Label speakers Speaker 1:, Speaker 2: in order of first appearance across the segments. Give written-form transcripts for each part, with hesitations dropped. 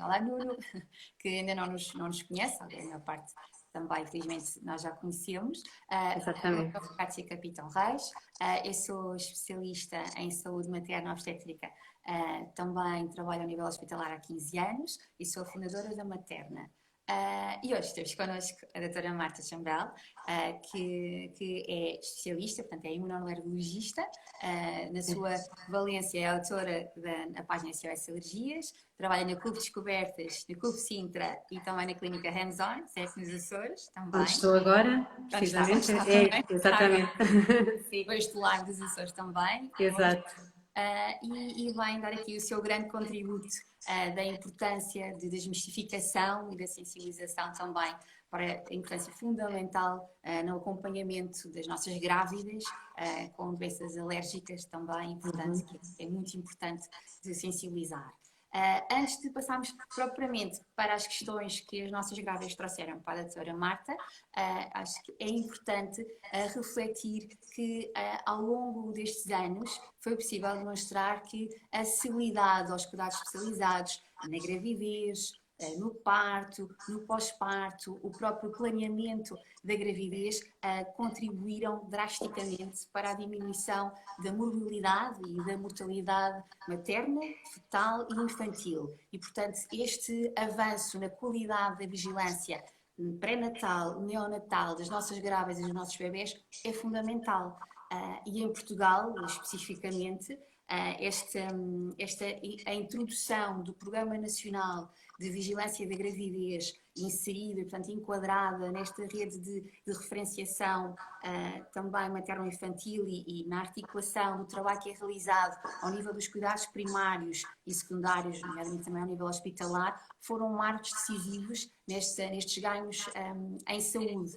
Speaker 1: Olá, Nuno, que ainda não nos conhece, a maior parte também, infelizmente, nós já conhecemos.
Speaker 2: Exatamente.
Speaker 1: Eu sou Cátia Capitão Reis, eu sou especialista em saúde materno-obstétrica, também trabalho a nível hospitalar há 15 anos e sou fundadora da Materna. E hoje temos connosco a doutora Marta Chambel, que é especialista, portanto é imunoalergologista, na sua valência é autora da página SOS Alergias, trabalha no Clube de Descobertas, no Clube Sintra e também na Clínica Hands-On, SEC nos Açores, também.
Speaker 2: Onde estou agora,
Speaker 1: Onde
Speaker 2: precisamente.
Speaker 1: está também.
Speaker 2: Exatamente.
Speaker 1: Sim, vestuário dos Açores também.
Speaker 2: Exato.
Speaker 1: E vai dar aqui o seu grande contributo da importância de desmistificação e da sensibilização também para a importância fundamental no acompanhamento das nossas grávidas com doenças alérgicas também, portanto, que é muito importante de sensibilizar. Antes de passarmos propriamente para as questões que as nossas grávidas trouxeram para a doutora Marta, acho que é importante refletir que ao longo destes anos foi possível demonstrar que a acessibilidade aos cuidados especializados na gravidez, no parto, no pós-parto, o próprio planeamento da gravidez contribuíram drasticamente para a diminuição da morbilidade e da mortalidade materna, fetal e infantil. E, portanto, este avanço na qualidade da vigilância pré-natal, neonatal das nossas grávidas e dos nossos bebés é fundamental. E em Portugal, especificamente, a introdução do Programa Nacional de Vigilância da Gravidez inserida, portanto enquadrada nesta rede de referenciação também materno-infantil e na articulação do trabalho que é realizado ao nível dos cuidados primários e secundários, nomeadamente também ao nível hospitalar, foram marcos decisivos nestes ganhos em saúde.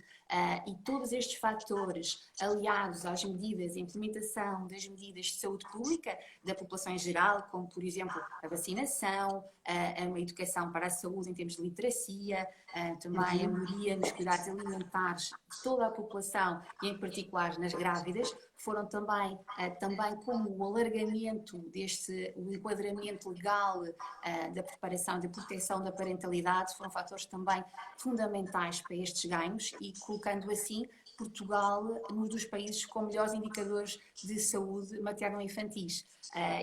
Speaker 1: E todos estes fatores, aliados às medidas, a implementação das medidas de saúde pública da população em geral, como por exemplo a vacinação, a educação para a saúde em termos de literacia, também a melhoria nos cuidados alimentares de toda a população e em particular nas grávidas, foram também como o alargamento o enquadramento legal da preparação, da proteção da parentalidade, foram fatores também fundamentais para estes ganhos e colocando assim Portugal um dos países com melhores indicadores de saúde materno-infantis.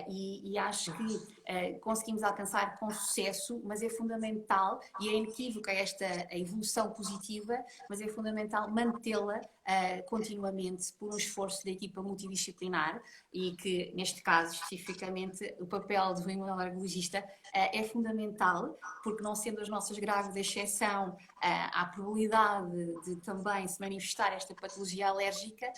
Speaker 1: E acho que conseguimos alcançar com sucesso, mas é fundamental, e é inequívoca a evolução positiva, mas é fundamental mantê-la continuamente por um esforço da equipa multidisciplinar e que, neste caso, especificamente, o papel do imunoalergologista é fundamental, porque não sendo as nossas grávidas exceção à probabilidade de também se manifestar esta patologia alérgica,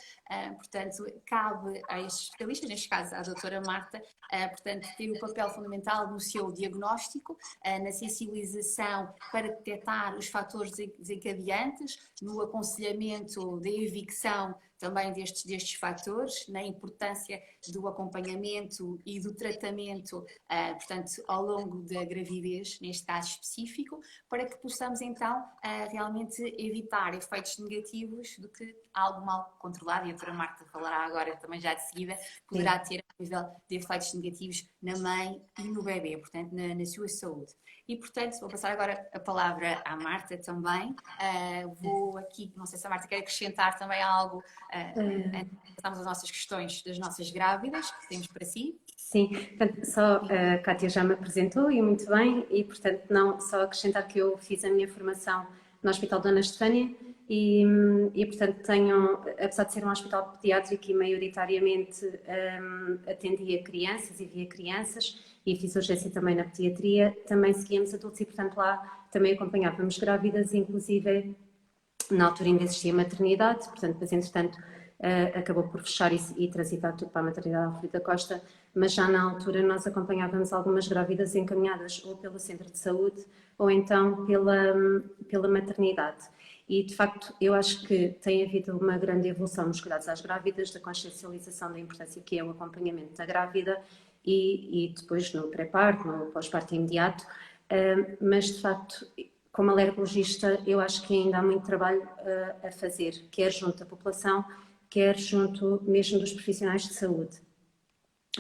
Speaker 1: portanto, cabe a estes especialistas, neste caso à doutora Marta, portanto, ter o papel fundamental no seu diagnóstico, na sensibilização para detectar os fatores desencadeantes, no aconselhamento da evicção também destes fatores, na importância do acompanhamento e do tratamento, portanto, ao longo da gravidez, neste caso específico, para que possamos então realmente evitar efeitos negativos do que algo mal controlado, e a doutora Marta falará agora também já de seguida, poderá ter a nível de efeitos negativos na mãe e no bebê, portanto, na sua saúde. E, portanto, vou passar agora a palavra à Marta também. Vou aqui, não sei se a Marta quer acrescentar também algo antes de passarmos as nossas questões das nossas grávidas, que temos para si.
Speaker 2: Sim, portanto, só a Cátia já me apresentou e muito bem, e portanto, não só acrescentar que eu fiz a minha formação no Hospital Dona Estefânia e portanto, apesar de ser um hospital pediátrico e maioritariamente atendia crianças e via crianças, e fiz urgência também na pediatria, também seguíamos adultos e, portanto, lá também acompanhávamos grávidas, inclusive na altura ainda existia maternidade, portanto, mas entretanto acabou por fechar e transitar tudo para a maternidade Alfredo da Costa, mas já na altura nós acompanhávamos algumas grávidas encaminhadas ou pelo centro de saúde ou então pela maternidade. E de facto eu acho que tem havido uma grande evolução nos cuidados às grávidas, da consciencialização da importância que é o acompanhamento da grávida e depois no pré-parto, no pós-parto imediato, mas de facto, como alergologista, eu acho que ainda há muito trabalho a fazer, quer junto da população, quer junto mesmo dos profissionais de saúde.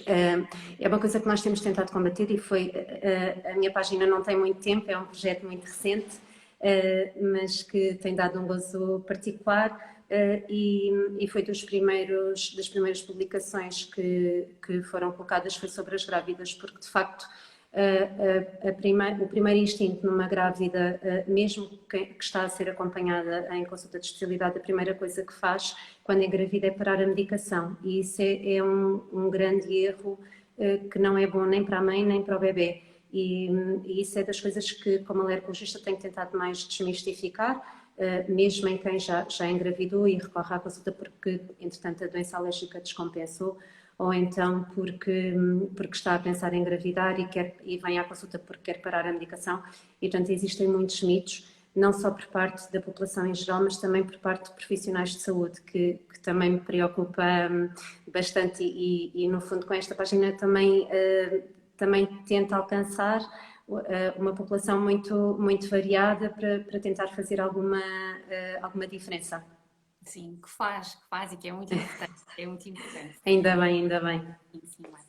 Speaker 2: É uma coisa que nós temos tentado combater e foi, a minha página não tem muito tempo, é um projeto muito recente, mas que tem dado um gozo particular e foi das primeiras publicações que foram colocadas foi sobre as grávidas, porque de facto o primeiro instinto numa grávida, mesmo que está a ser acompanhada em consulta de especialidade, a primeira coisa que faz quando engravida é parar a medicação. E isso é um grande erro que não é bom nem para a mãe nem para o bebê. E isso é das coisas que, como alergologista, tenho tentado mais desmistificar, mesmo em quem já engravidou e recorre à consulta porque, entretanto, a doença alérgica descompensou, ou então porque está a pensar em engravidar e vem à consulta porque quer parar a medicação. E, portanto, existem muitos mitos, não só por parte da população em geral, mas também por parte de profissionais de saúde, que também me preocupa bastante e, no fundo, com esta página também tenta alcançar uma população muito variada para tentar fazer alguma diferença.
Speaker 1: Sim, que faz e que é muito importante. É muito importante.
Speaker 2: Ainda bem, ainda bem.
Speaker 1: Sim, Marta.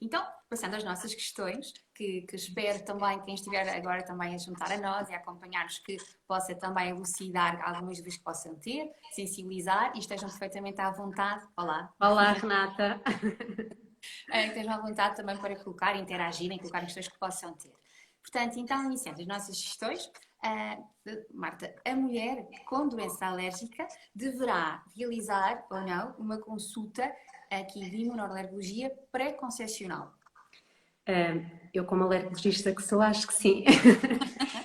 Speaker 1: Então, passando às nossas questões, que espero também quem estiver agora também a juntar a nós e a acompanhar-nos que possa também elucidar algumas dúvidas que possam ter, sensibilizar e estejam perfeitamente à vontade. Olá.
Speaker 2: Olá, Renata.
Speaker 1: Estejam à vontade também para colocar, interagirem, colocar questões que possam ter. Portanto, então, iniciando as nossas questões, Marta, a mulher com doença alérgica deverá realizar ou não uma consulta aqui de imunoalergologia pré-concepcional?
Speaker 2: Eu, como alergologista que sou, acho que sim.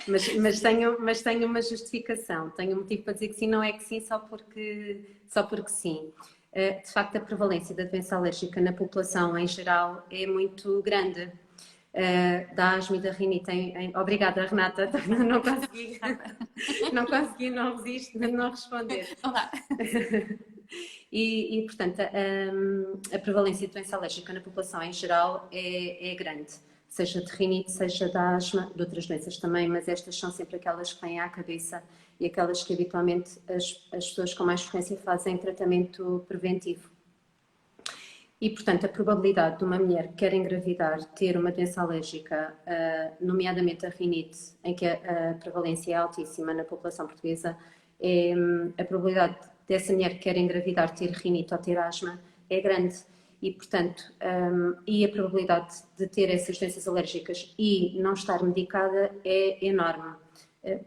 Speaker 2: mas tenho uma justificação. Tenho um motivo para dizer que sim, não é que sim só porque sim. De facto, a prevalência da doença alérgica na população em geral é muito grande. Da asma e da rinite. Obrigada, Renata. Não consegui, não resisto de não responder.
Speaker 1: Olá.
Speaker 2: Portanto, a prevalência de doença alérgica na população em geral é grande, seja de rinite, seja de asma, de outras doenças também, mas estas são sempre aquelas que vêm à cabeça e aquelas que habitualmente as pessoas com mais frequência fazem tratamento preventivo. E, portanto, a probabilidade de uma mulher que quer engravidar ter uma doença alérgica, nomeadamente a rinite, em que a prevalência é altíssima na população portuguesa, a probabilidade dessa mulher que quer engravidar ter rinite ou ter asma é grande. E, portanto, e a probabilidade de ter essas doenças alérgicas e não estar medicada é enorme.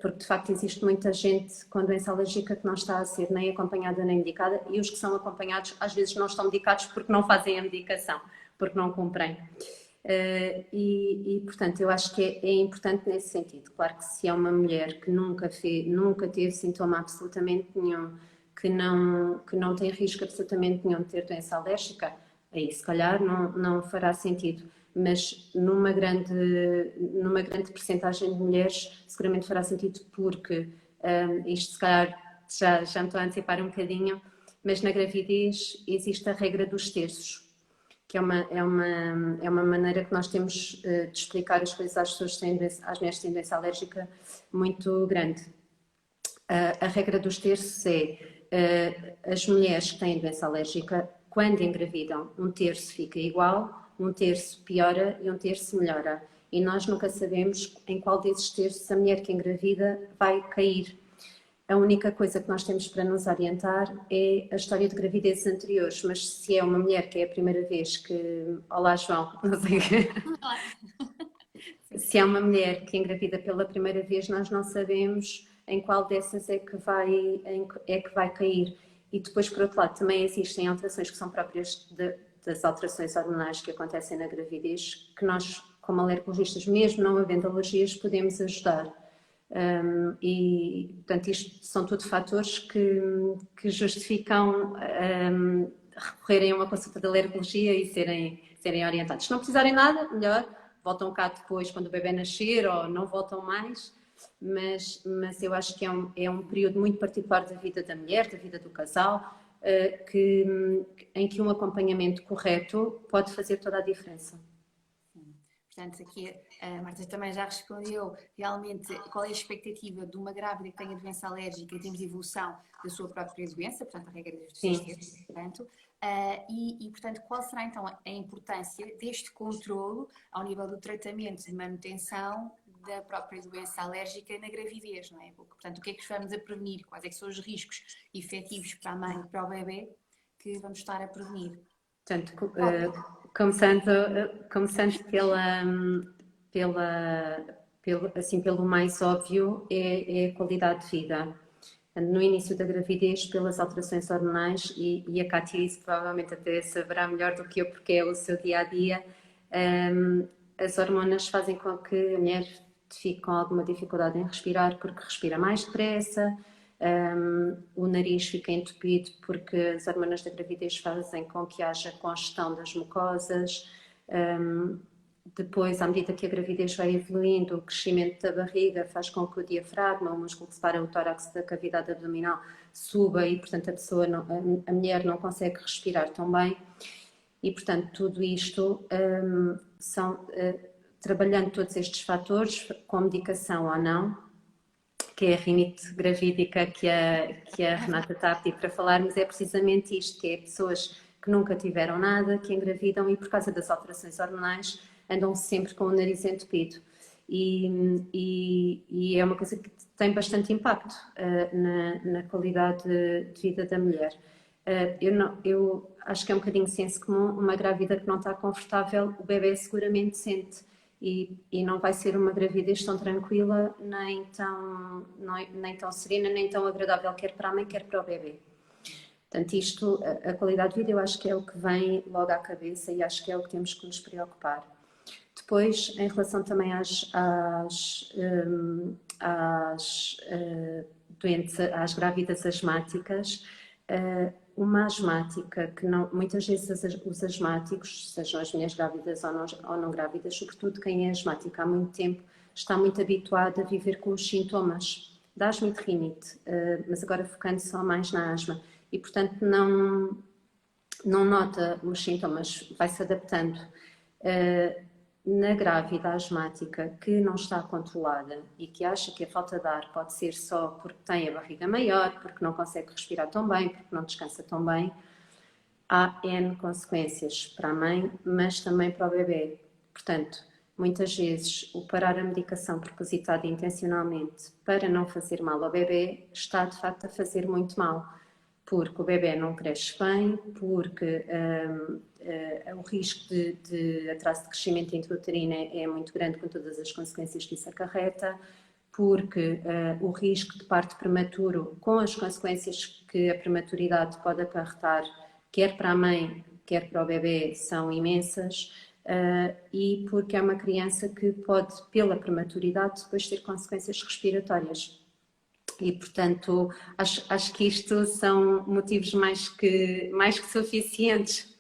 Speaker 2: Porque de facto existe muita gente com doença alérgica que não está a ser nem acompanhada nem medicada e os que são acompanhados às vezes não estão medicados porque não fazem a medicação, porque não cumprem. Portanto, eu acho que é importante nesse sentido. Claro que se é uma mulher que nunca teve sintoma absolutamente nenhum, que não tem risco absolutamente nenhum de ter doença alérgica, aí se calhar não fará sentido. Mas numa grande percentagem de mulheres seguramente fará sentido porque isto se calhar já me estou a antecipar um bocadinho, mas na gravidez existe a regra dos terços, que é uma maneira que nós temos de explicar as coisas às mulheres que têm doença alérgica muito grande. A regra dos terços é as mulheres que têm doença alérgica, quando engravidam, um terço fica igual, um terço piora e um terço melhora. E nós nunca sabemos em qual desses terços a mulher que engravida vai cair. A única coisa que nós temos para nos orientar é a história de gravidezes anteriores, mas se é uma mulher que é a primeira vez que... Olá, João, não sei. Se é uma mulher que engravida pela primeira vez, nós não sabemos em qual dessas é que vai cair. E depois, por outro lado, também existem alterações que são próprias das alterações hormonais que acontecem na gravidez, que nós, como alergologistas, mesmo não havendo alergias, podemos ajudar. Portanto, isto são tudo fatores que justificam recorrerem a uma consulta de alergologia e serem orientados. Se não precisarem nada, melhor, voltam cá depois quando o bebê nascer ou não voltam mais, mas eu acho que é um período muito particular da vida da mulher, da vida do casal, em que um acompanhamento correto pode fazer toda a diferença.
Speaker 1: Portanto, aqui a Marta também já respondeu realmente qual é a expectativa de uma grávida que tenha doença alérgica em termos de evolução da sua própria doença, portanto, a regra dos 3 terços, portanto. Portanto, qual será então a importância deste controlo ao nível do tratamento de manutenção da própria doença alérgica na gravidez, não é? Portanto, o que é que estamos a prevenir? Quais é que são os riscos efetivos para a mãe e para o bebê que vamos estar a prevenir?
Speaker 2: Portanto, começando pelo mais óbvio, é a qualidade de vida. No início da gravidez, pelas alterações hormonais, e a Cátia isso provavelmente até saberá melhor do que eu, porque é o seu dia-a-dia, as hormonas fazem com que a mulher fique com alguma dificuldade em respirar, porque respira mais depressa, o nariz fica entupido porque as hormonas da gravidez fazem com que haja congestão das mucosas. Depois, à medida que a gravidez vai evoluindo, o crescimento da barriga faz com que o diafragma, o músculo que separa o tórax da cavidade abdominal, suba e, portanto, a mulher não consegue respirar tão bem. E, portanto, tudo isto trabalhando todos estes fatores, com medicação ou não, que é a rinite gravídica que a Renata está a pedir para falarmos, é precisamente isto, que é pessoas que nunca tiveram nada, que engravidam e por causa das alterações hormonais andam sempre com o nariz entupido. E é uma coisa que tem bastante impacto na qualidade de vida da mulher. Eu acho que é um bocadinho senso comum, uma grávida que não está confortável, o bebê seguramente sente. E não vai ser uma gravidez tão tranquila, nem tão serena, nem tão agradável, quer para a mãe, quer para o bebê. Portanto, isto, a qualidade de vida, eu acho que é o que vem logo à cabeça e acho que é o que temos que nos preocupar. Depois, em relação também às grávidas asmáticas, uma asmática que não, muitas vezes os asmáticos, sejam as mulheres grávidas ou não grávidas, sobretudo quem é asmática há muito tempo, está muito habituado a viver com os sintomas da asma e de rinite, mas agora focando só mais na asma e, portanto, não nota os sintomas, vai-se adaptando. Na grávida asmática que não está controlada e que acha que a falta de ar pode ser só porque tem a barriga maior, porque não consegue respirar tão bem, porque não descansa tão bem, há N consequências para a mãe, mas também para o bebê. Portanto, muitas vezes o parar a medicação propositada intencionalmente para não fazer mal ao bebê está de facto a fazer muito mal, porque o bebê não cresce bem, porque o risco de atraso de crescimento intrauterino é muito grande com todas as consequências que isso acarreta, porque o risco de parto prematuro, com as consequências que a prematuridade pode acarretar, quer para a mãe, quer para o bebê, são imensas, e porque é uma criança que pode, pela prematuridade, depois ter consequências respiratórias. E, portanto, acho que isto são motivos mais que suficientes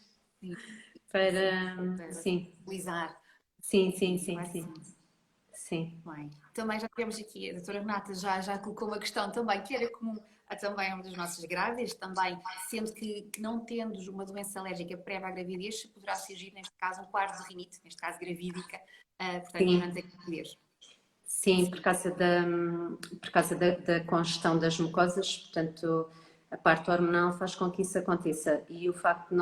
Speaker 2: para
Speaker 1: utilizar.
Speaker 2: Sim.
Speaker 1: Bem, também já temos aqui, a doutora Renata já colocou uma questão também que era comum a também uma das nossas grávidas, também sendo que não tendo uma doença alérgica prévia à gravidez, se poderá surgir, neste caso, um quadro de rinite, neste caso gravídica, portanto, durante a gravidez.
Speaker 2: Sim, por causa da congestão das mucosas, portanto, a parte hormonal faz com que isso aconteça. E o facto de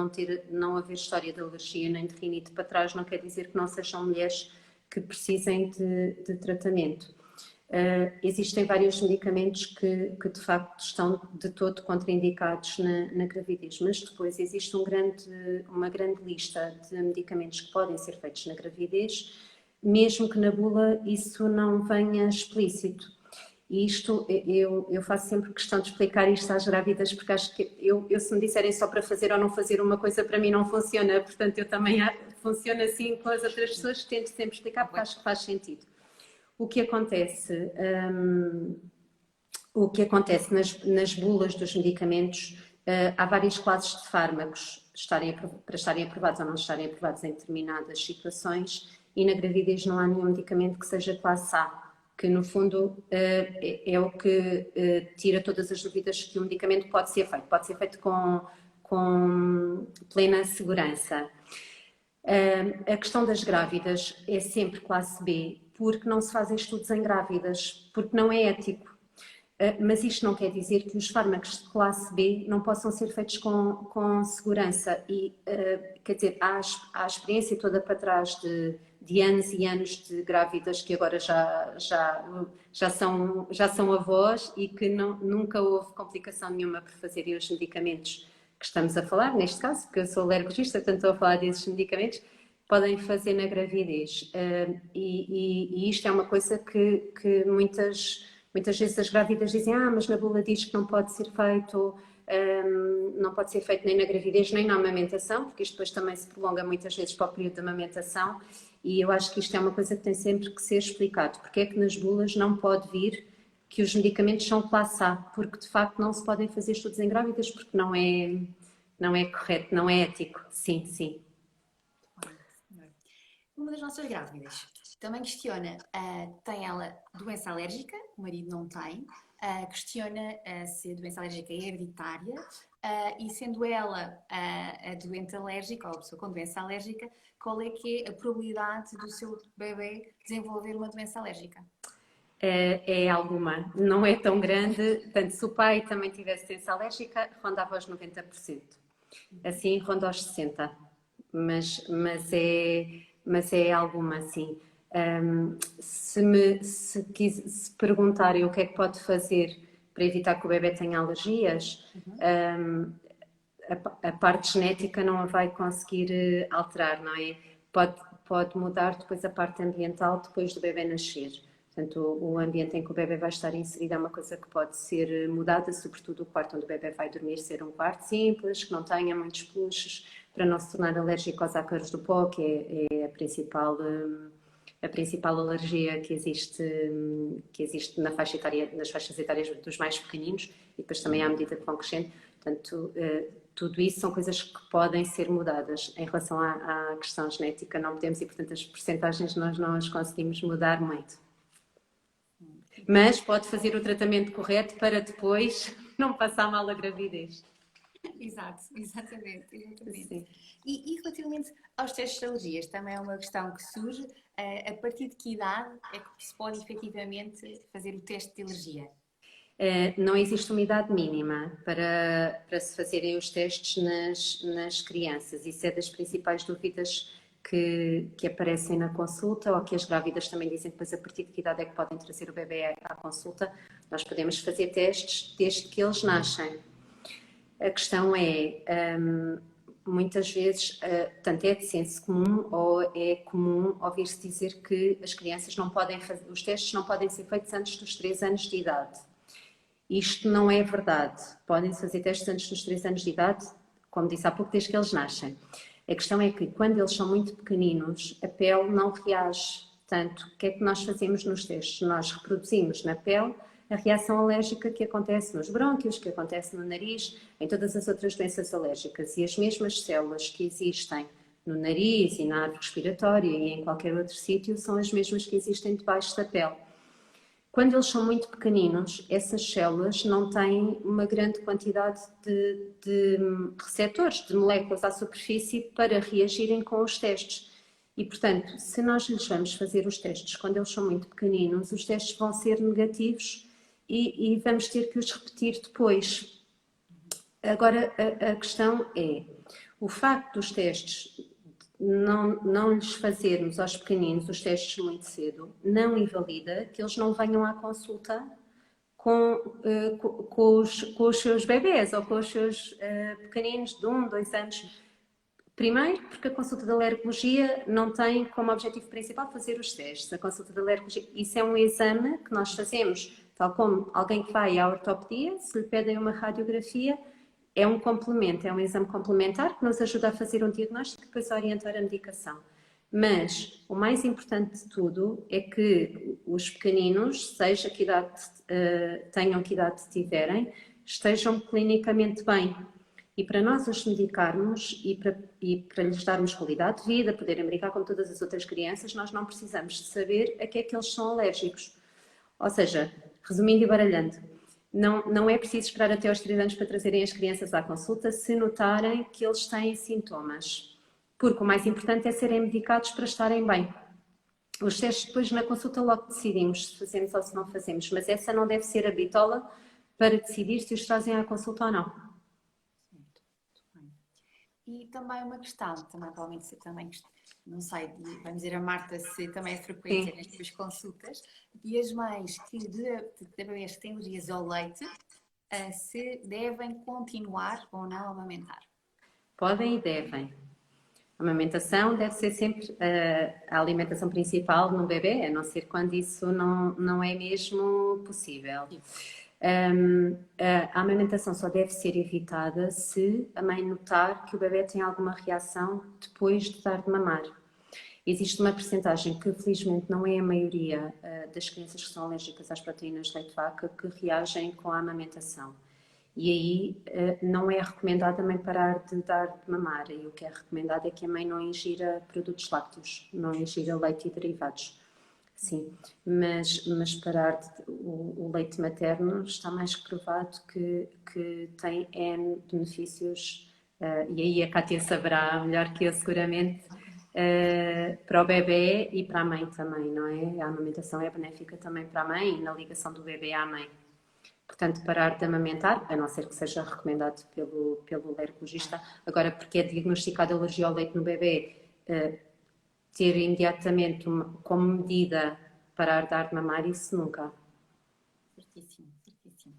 Speaker 2: não haver história de alergia nem de rinite para trás não quer dizer que não sejam mulheres que precisem de tratamento. Existem vários medicamentos que de facto estão de todo contraindicados na gravidez, mas depois existe uma grande lista de medicamentos que podem ser feitos na gravidez, mesmo que na bula isso não venha explícito. E isto, eu faço sempre questão de explicar isto às grávidas, porque acho que se me disserem só para fazer ou não fazer uma coisa, para mim não funciona, portanto eu também funciono assim com as outras pessoas, tento sempre explicar porque acho que faz sentido. O que acontece nas bulas dos medicamentos, há várias classes de fármacos para estarem aprovados ou não estarem aprovados em determinadas situações, e na gravidez não há nenhum medicamento que seja classe A, que no fundo é o que tira todas as dúvidas que o medicamento pode ser feito com plena segurança. A questão das grávidas é sempre classe B, porque não se fazem estudos em grávidas, porque não é ético. Mas isto não quer dizer que os fármacos de classe B não possam ser feitos com segurança e, quer dizer, há a experiência toda para trás de anos e anos de grávidas que agora já são avós e que nunca houve complicação nenhuma por fazerem os medicamentos que estamos a falar, neste caso, porque eu sou alergista, portanto estou a falar desses medicamentos, podem fazer na gravidez. E isto é uma coisa que muitas vezes as grávidas dizem, mas na bula diz que não pode ser feito, não pode ser feito nem na gravidez nem na amamentação, porque isto depois também se prolonga muitas vezes para o período de amamentação, e eu acho que isto é uma coisa que tem sempre que ser explicado, porque é que nas bulas não pode vir que os medicamentos são classe A, porque de facto não se podem fazer estudos em grávidas, porque não é correto, não é ético. Sim, sim.
Speaker 1: Uma das nossas grávidas também questiona, tem ela doença alérgica, o marido não tem, questiona se a doença alérgica é hereditária e sendo ela a doente alérgica ou a pessoa com doença alérgica, qual é que é a probabilidade do seu bebê desenvolver uma doença alérgica?
Speaker 2: É alguma, não é tão grande, portanto, se o pai também tivesse doença alérgica, rondava aos 90%, assim ronda aos 60%, mas é alguma, sim. Se perguntarem o que é que pode fazer para evitar que o bebê tenha alergias, a parte genética não a vai conseguir alterar, não é? Pode mudar depois a parte ambiental depois do bebê nascer. Portanto, o ambiente em que o bebê vai estar inserido é uma coisa que pode ser mudada, sobretudo o quarto onde o bebê vai dormir ser um quarto simples, que não tenha muitos peluches, para não se tornar alérgico aos ácaros do pó, que é a principal alergia que existe nas faixas etárias dos mais pequeninos e depois também à medida que vão crescendo. Portanto, tudo isso são coisas que podem ser mudadas. Em relação à questão genética, não podemos e, portanto, as percentagens nós não as conseguimos mudar muito. Mas pode fazer o tratamento correto para depois não passar mal a gravidez.
Speaker 1: Exatamente. E relativamente aos testes de alergias, também é uma questão que surge. A partir de que idade é que se pode efetivamente fazer o teste de alergia?
Speaker 2: Não existe uma idade mínima para se fazerem os testes nas crianças. Isso é das principais dúvidas que aparecem na consulta, ou que as grávidas também dizem depois a partir de que idade é que podem trazer o bebê à consulta. Nós podemos fazer testes desde que eles nascem. A questão é, muitas vezes, tanto é de senso comum ou é comum ouvir-se dizer que as crianças não podem fazer, os testes não podem ser feitos antes dos 3 anos de idade. Isto não é verdade. Podem-se fazer testes antes dos 3 anos de idade, como disse há pouco, desde que eles nascem. A questão é que, quando eles são muito pequeninos, a pele não reage. Portanto, o que é que nós fazemos nos testes? Nós reproduzimos na pele a reação alérgica que acontece nos brônquios, que acontece no nariz, em todas as outras doenças alérgicas. E as mesmas células que existem no nariz e na árvore respiratória e em qualquer outro sítio são as mesmas que existem debaixo da pele. Quando eles são muito pequeninos, essas células não têm uma grande quantidade de receptores, de moléculas à superfície para reagirem com os testes. E, portanto, se nós lhes vamos fazer os testes quando eles são muito pequeninos, os testes vão ser negativos e vamos ter que os repetir depois. Agora, a questão é, o facto dos testes não lhes fazermos aos pequeninos os testes muito cedo, não invalida que eles não venham à consulta com os seus bebés ou com os seus pequeninos de 1, 2 anos. Primeiro, porque a consulta de alergologia não tem como objetivo principal fazer os testes. A consulta de alergologia, isso é um exame que nós fazemos, tal como alguém que vai à ortopedia, se lhe pedem uma radiografia, é um complemento, é um exame complementar que nos ajuda a fazer um diagnóstico e depois a orientar a medicação. Mas o mais importante de tudo é que os pequeninos, seja que idade tenham que idade tiverem, estejam clinicamente bem. E para nós os medicarmos e para lhes darmos qualidade de vida, poderem brincar como todas as outras crianças, nós não precisamos de saber a que é que eles são alérgicos. Ou seja, resumindo e baralhando, não é preciso esperar até aos 3 anos para trazerem as crianças à consulta se notarem que eles têm sintomas. Porque o mais importante é serem medicados para estarem bem. Os testes depois na consulta logo decidimos se fazemos ou se não fazemos, mas essa não deve ser a bitola para decidir se os trazem à consulta ou não.
Speaker 1: Muito bem. E também uma questão, também provavelmente se também, não sei, vamos dizer a Marta se também é frequente
Speaker 2: Sim.
Speaker 1: nestas consultas, e as mães que de bebês que têm alergias ao leite, se devem continuar ou não a amamentar.
Speaker 2: Podem e devem. A amamentação deve ser sempre a alimentação principal no bebê, a não ser quando isso não é mesmo possível. A amamentação só deve ser evitada se a mãe notar que o bebê tem alguma reação depois de dar de mamar. Existe uma percentagem que felizmente não é a maioria das crianças que são alérgicas às proteínas de leite de vaca que reagem com a amamentação. E aí não é recomendado também parar de dar de mamar. E o que é recomendado é que a mãe não ingira produtos lácteos, não ingira leite e derivados. Sim, mas parar o leite materno está mais que provado que tem N benefícios, e aí a Cátia saberá melhor que eu seguramente, para o bebê e para a mãe também, não é? A amamentação é benéfica também para a mãe e na ligação do bebê à mãe. Portanto, parar de amamentar, a não ser que seja recomendado pelo alergologista. Agora, porque é diagnosticada alergia ao leite no bebê, ter imediatamente como medida parar de dar de mamar, isso nunca.
Speaker 1: Certíssimo, certíssimo.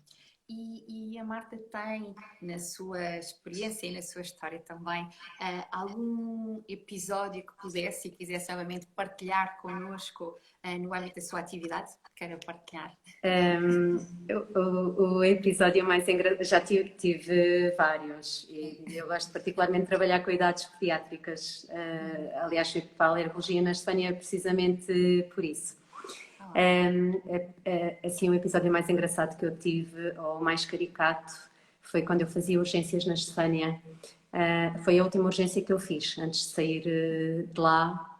Speaker 1: E a Marta tem, na sua experiência e na sua história também, algum episódio que pudesse e quisesse, obviamente, partilhar connosco no âmbito da sua atividade? Queira partilhar?
Speaker 2: O episódio mais engraçado, já tive vários, e eu gosto particularmente de trabalhar com idades pediátricas. Aliás, fui para a alergologia na Espanha precisamente por isso. Assim, o episódio mais engraçado que eu tive, ou mais caricato, foi quando eu fazia urgências na Estefânia. Foi a última urgência que eu fiz, antes de sair de lá,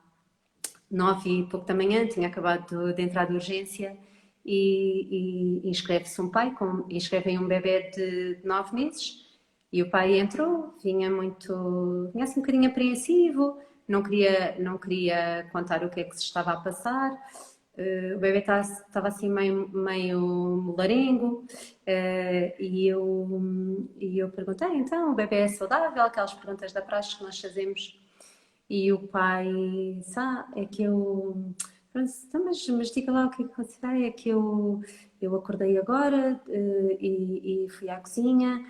Speaker 2: 9h pouco da manhã, tinha acabado de entrar de urgência e inscreve-se um pai, inscrevem um bebê de 9 meses e o pai entrou, vinha assim um bocadinho apreensivo, não queria contar o que é que se estava a passar. O bebê estava assim meio molarengo, e eu perguntei, então, o bebê é saudável? Aquelas perguntas da praxe que nós fazemos. E o pai disse, é que eu... Então, mas diga lá o que é que aconteceu. É que eu acordei agora e fui à cozinha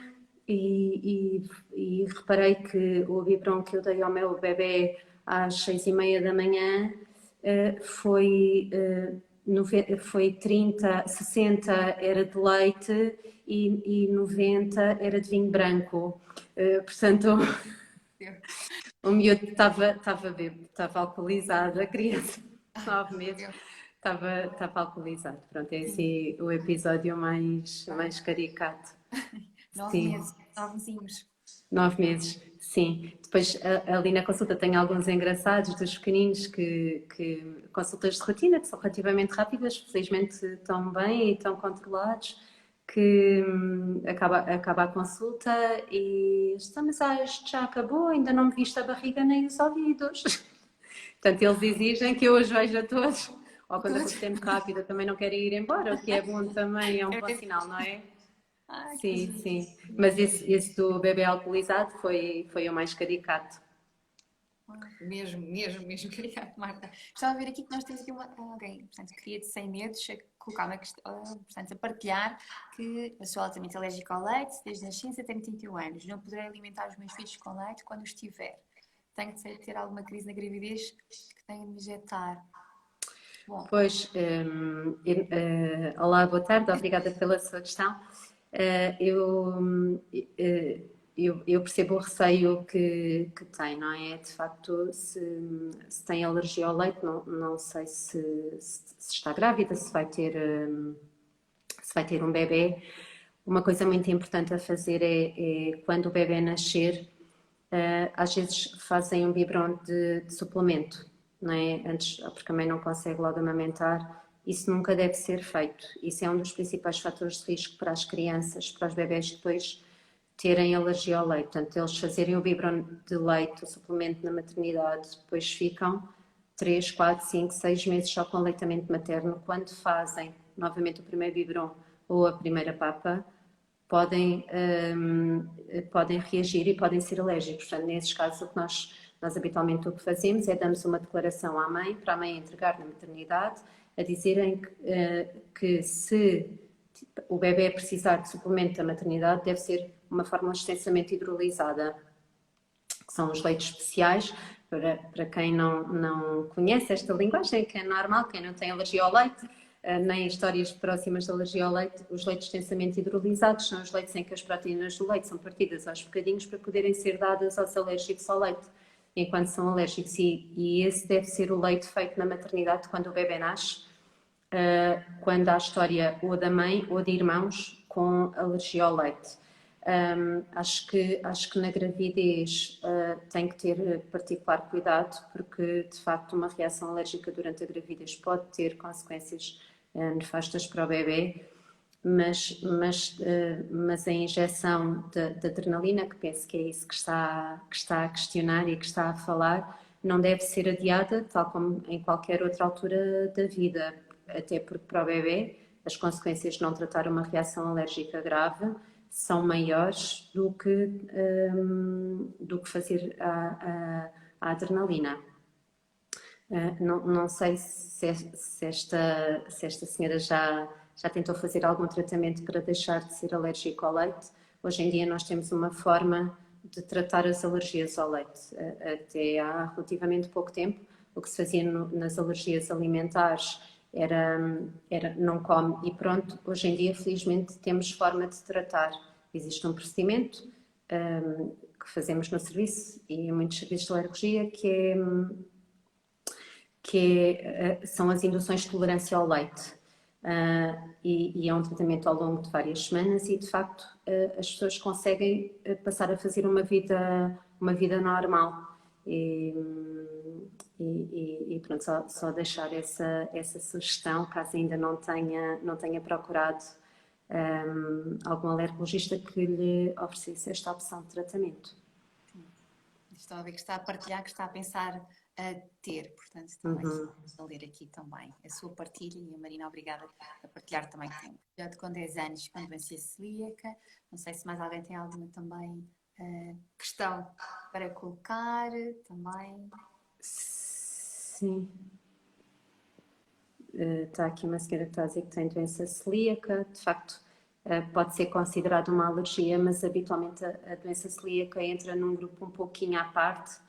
Speaker 2: e reparei que o biberon que eu dei ao meu bebê às 6h30 da manhã foi 30, 60 era de leite e 90 era de vinho branco. Portanto, o miúdo estava bêbado, estava alcoolizado, a criança, 9 meses, estava alcoolizado. Pronto, é assim o episódio mais caricato.
Speaker 1: 9 meses, 9 mesinhos.
Speaker 2: 9 meses, sim. Depois ali na consulta tem alguns engraçados dos pequeninos que consultas de rotina que são relativamente rápidas, felizmente estão bem e estão controlados, que acaba a consulta e mas isto já acabou, ainda não me viste a barriga nem os ouvidos. Portanto, eles exigem que eu os veja todos. Ou quando a consulta é muito rápida também não querem ir embora, o que é bom também, é um bom sinal, não é? Sim, sim. Mas esse do bebê alcoolizado foi o mais caricato.
Speaker 1: Mesmo caricato, Marta. Estava a ver aqui que nós temos aqui alguém, portanto, queria de sem medos colocar uma questão, portanto, a partilhar que eu sou altamente alérgica ao leite, desde a nascença tenho 31 anos, não poderei alimentar os meus filhos com leite quando os tiver. Tenho de ter alguma crise na gravidez que tenha de me injetar.
Speaker 2: Bom. Pois, olá, boa tarde, obrigada pela sua questão. Eu percebo o receio que tem, não é? De facto, se tem alergia ao leite, não sei se está grávida, se vai ter um bebê. Uma coisa muito importante a fazer é quando o bebê nascer, às vezes fazem um biberon de suplemento, não é? Antes, porque a mãe não consegue logo amamentar. Isso nunca deve ser feito. Isso é um dos principais fatores de risco para as crianças, para os bebés depois terem alergia ao leite. Portanto, eles fazerem o biberon de leite, o suplemento na maternidade, depois ficam 3, 4, 5, 6 meses só com aleitamento materno, quando fazem novamente o primeiro biberon ou a primeira papa, podem reagir e podem ser alérgicos. Portanto, nesses casos, o que nós habitualmente o que fazemos é damos uma declaração à mãe, para a mãe entregar na maternidade, a dizerem que se o bebê precisar de suplemento da maternidade, deve ser uma fórmula extensamente hidrolisada, que são os leites especiais. Para quem não conhece esta linguagem, que é normal, quem não tem alergia ao leite, nem histórias próximas de alergia ao leite, os leites extensamente hidrolisados são os leites em que as proteínas do leite são partidas aos bocadinhos para poderem ser dadas aos alérgicos ao leite, enquanto são alérgicos. E esse deve ser o leite feito na maternidade quando o bebê nasce, quando há a história ou da mãe ou de irmãos com alergia ao leite. Acho que na gravidez tem que ter particular cuidado, porque de facto uma reação alérgica durante a gravidez pode ter consequências nefastas para o bebê, mas a injeção de adrenalina, que penso que é isso que está a questionar e que está a falar, não deve ser adiada, tal como em qualquer outra altura da vida, até porque para o bebê as consequências de não tratar uma reação alérgica grave são maiores do que fazer a adrenalina. Não sei se esta senhora já tentou fazer algum tratamento para deixar de ser alérgico ao leite. Hoje em dia nós temos uma forma de tratar as alergias ao leite. Até há relativamente pouco tempo, o que se fazia nas alergias alimentares era não come e pronto. Hoje em dia, felizmente, temos forma de tratar. Existe um procedimento que fazemos no serviço e em muitos serviços de alergia são as induções de tolerância ao leite. E é um tratamento ao longo de várias semanas e, de facto, as pessoas conseguem passar a fazer uma vida normal. E pronto, só deixar essa sugestão, caso ainda não tenha procurado algum alergologista que lhe oferecesse esta opção de tratamento.
Speaker 1: Estou a ver que está a partilhar, que está a pensar a ter, portanto, também a ler aqui também a sua partilha. E a Marina, obrigada a partilhar também, que tem filhote com 10 anos com doença celíaca. Não sei se mais alguém tem alguma também questão para colocar também.
Speaker 2: Sim. Está aqui uma senhora que está a dizer que tem doença celíaca. De facto, pode ser considerada uma alergia, mas habitualmente a doença celíaca entra num grupo um pouquinho à parte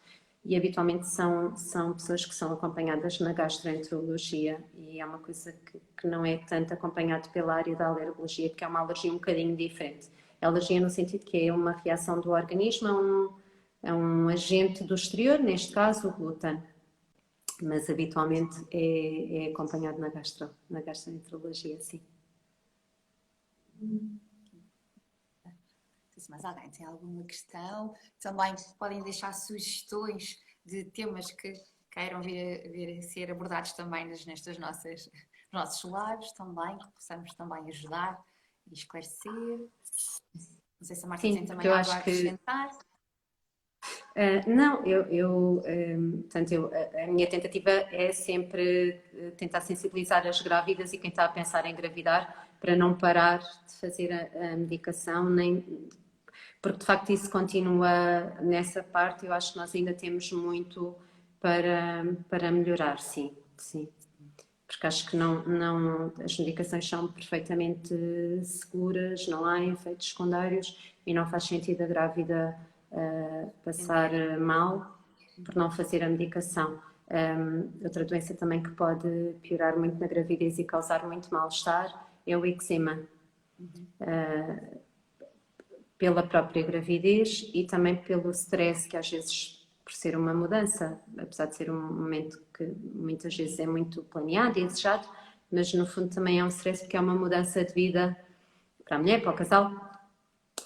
Speaker 2: e habitualmente são pessoas que são acompanhadas na gastroenterologia e é uma coisa que não é tanto acompanhado pela área da alergologia, porque é uma alergia um bocadinho diferente. É alergia no sentido que é uma reação do organismo a um agente do exterior, neste caso o glúten, mas habitualmente é acompanhado na gastroenterologia, sim.
Speaker 1: Se mais alguém tem alguma questão, também podem deixar sugestões de temas que queiram vir a ser abordados também nestes nossos lives, também, que possamos também ajudar e esclarecer. Não sei se a Marta tem também algo a acrescentar.
Speaker 2: Não, portanto, a minha tentativa é sempre tentar sensibilizar as grávidas e quem está a pensar em engravidar para não parar de fazer a medicação, porque de facto isso continua nessa parte. Eu acho que nós ainda temos muito para melhorar, sim. Porque acho que as medicações são perfeitamente seguras, não há efeitos secundários e não faz sentido a grávida passar mal por não fazer a medicação. Outra doença também que pode piorar muito na gravidez e causar muito mal-estar é o eczema. Pela própria gravidez e também pelo stress, que às vezes, por ser uma mudança, apesar de ser um momento que muitas vezes é muito planeado e desejado, mas no fundo também é um stress porque é uma mudança de vida para a mulher, para o casal,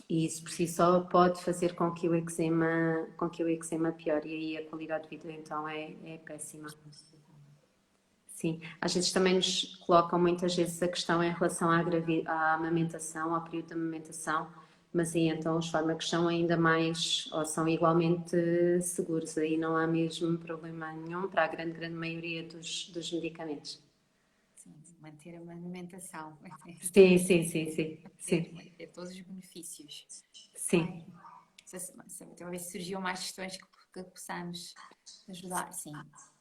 Speaker 2: e isso por si só pode fazer com que o eczema piore e aí a qualidade de vida então é péssima. Sim, às vezes também nos colocam muitas vezes a questão em relação à amamentação, ao período de amamentação, mas aí então os fármacos são ainda mais, ou são igualmente seguros, aí não há mesmo problema nenhum para a grande maioria dos medicamentos.
Speaker 1: Sim, manter a alimentação.
Speaker 2: Sim, sim, sim, sim, sim,
Speaker 1: Manter todos os benefícios.
Speaker 2: sim.
Speaker 1: Bem, talvez surgiam mais questões que possamos ajudar. Sim,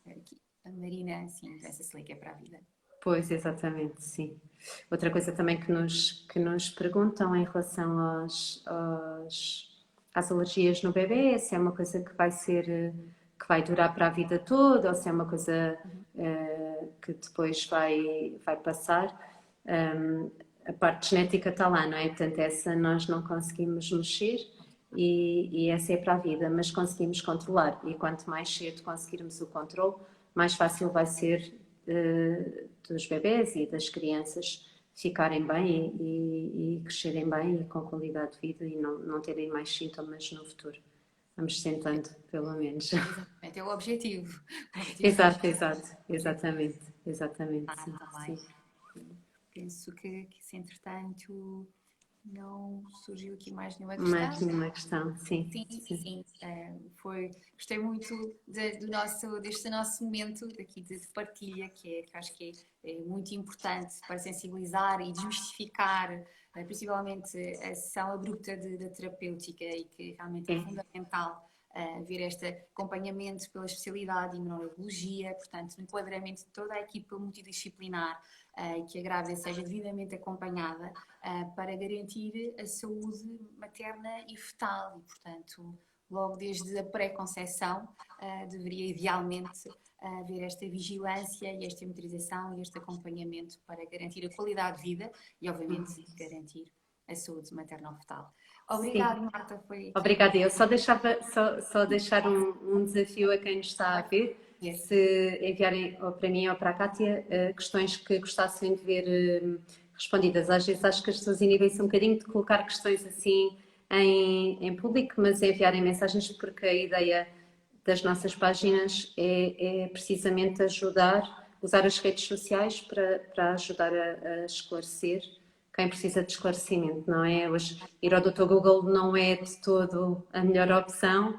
Speaker 1: aqui, a Marina, sim, pensa-se ali que é para a vida.
Speaker 2: Pois, exatamente, sim. Outra coisa também que nos perguntam em relação às alergias no bebê, se é uma coisa que vai ser, que vai durar para a vida toda, ou se é uma coisa
Speaker 1: Uhum.
Speaker 2: que depois vai passar. A parte genética está lá, não é? Portanto, essa nós não conseguimos mexer e essa é para a vida, mas conseguimos controlar. E quanto mais cedo conseguirmos o controle, mais fácil vai ser dos bebés e das crianças ficarem bem e crescerem bem e com qualidade de vida e não terem mais sintomas no futuro. Vamos tentando, pelo menos.
Speaker 1: Exatamente, é o objetivo. O objetivo
Speaker 2: Exato,
Speaker 1: mesmo.
Speaker 2: exato, exatamente, sim,
Speaker 1: Também.
Speaker 2: sim.
Speaker 1: Penso que se entretanto não surgiu aqui mais nenhuma
Speaker 2: Mais
Speaker 1: questão.
Speaker 2: nenhuma questão, sim,
Speaker 1: Sim,
Speaker 2: sim.
Speaker 1: sim, gostei muito deste nosso momento aqui de partilha, que acho que é muito importante para sensibilizar e desmistificar, principalmente a sessão abrupta da terapêutica e que realmente é
Speaker 2: É.
Speaker 1: fundamental ver este acompanhamento pela especialidade em imunologia, portanto, no enquadramento de toda a equipa multidisciplinar e que a grávida seja devidamente acompanhada para garantir a saúde materna e fetal e, portanto, logo desde a pré-conceição deveria idealmente haver esta vigilância e esta monitorização e este acompanhamento para garantir a qualidade de vida e, obviamente, garantir a saúde materno-fetal.
Speaker 2: Sim.
Speaker 1: Obrigada, Marta, foi aqui
Speaker 2: Obrigada. Eu só deixar um desafio a quem nos está a ver, se enviarem ou para mim ou para a Cátia questões que gostassem de ver respondidas. Às vezes acho que as pessoas inibem-se um bocadinho de colocar questões assim em público, mas enviarem mensagens porque a ideia das nossas páginas é precisamente ajudar, usar as redes sociais para ajudar a esclarecer quem precisa de esclarecimento, não é? Hoje, ir ao Dr. Google não é de todo a melhor opção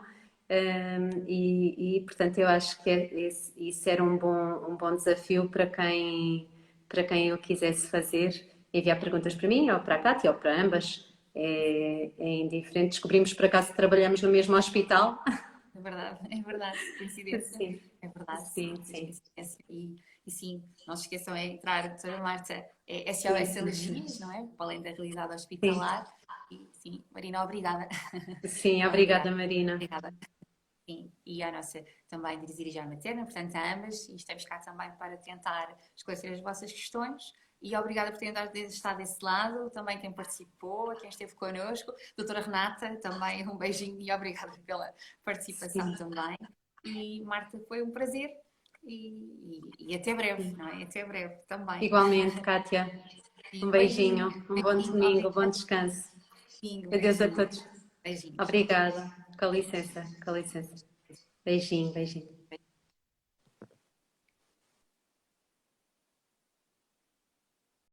Speaker 2: portanto, eu acho que isso era um bom desafio para quem o quisesse fazer, enviar perguntas para mim, ou para a Cátia, ou para ambas. É indiferente. Descobrimos por acaso que trabalhamos no mesmo hospital.
Speaker 1: É verdade, coincidência.
Speaker 2: Sim,
Speaker 1: É verdade,
Speaker 2: sim,
Speaker 1: muitas
Speaker 2: sim.
Speaker 1: coincidências. E sim, não se esqueçam, é entrar, doutora Marta, é
Speaker 2: Sim,
Speaker 1: SOS
Speaker 2: sim, sim.
Speaker 1: Alergias, não é? Para além da realidade
Speaker 2: Sim,
Speaker 1: hospitalar. E sim, Marina, obrigada.
Speaker 2: sim,
Speaker 1: Obrigada.
Speaker 2: obrigada, Marina.
Speaker 1: Obrigada. Sim, e a nossa também de dirigir materna, portanto, a ambas, e estamos cá também para tentar esclarecer as vossas questões. E obrigada por terem estado desse lado, também quem participou, quem esteve connosco, doutora Renata, também um beijinho e obrigada pela participação
Speaker 2: Sim,
Speaker 1: também. E Marta, foi um prazer e até breve,
Speaker 2: sim.
Speaker 1: não é? Até breve também.
Speaker 2: Igualmente, Kátia.
Speaker 1: E
Speaker 2: Um
Speaker 1: um beijinho,
Speaker 2: beijinho, um bom domingo, bom
Speaker 1: obrigada.
Speaker 2: descanso. Adeus a
Speaker 1: Beijinho,
Speaker 2: todos.
Speaker 1: beijinhos.
Speaker 2: Obrigada. Com licença, com licença. Beijinho, beijinho.